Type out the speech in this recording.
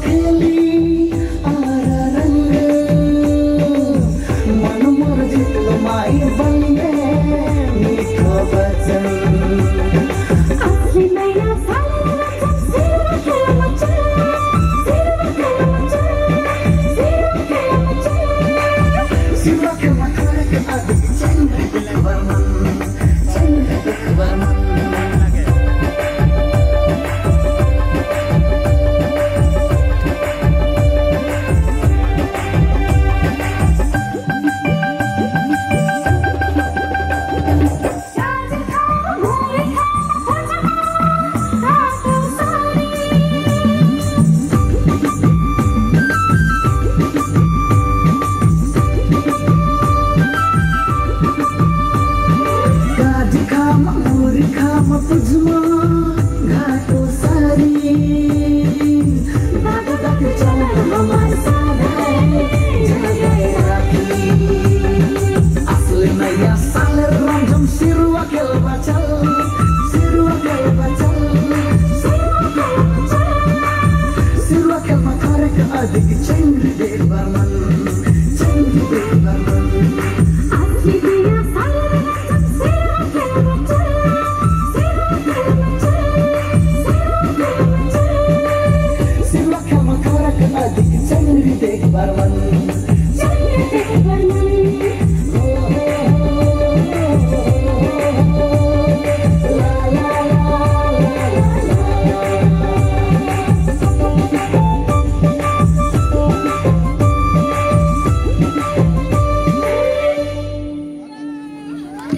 खेली आरा रंग मन मर्जित माई बंगे मीठो बचन असली नया सिवा के मथुरा के आदि चंद्र दिल वर्मन चंद्र दिल वर्मन Pujma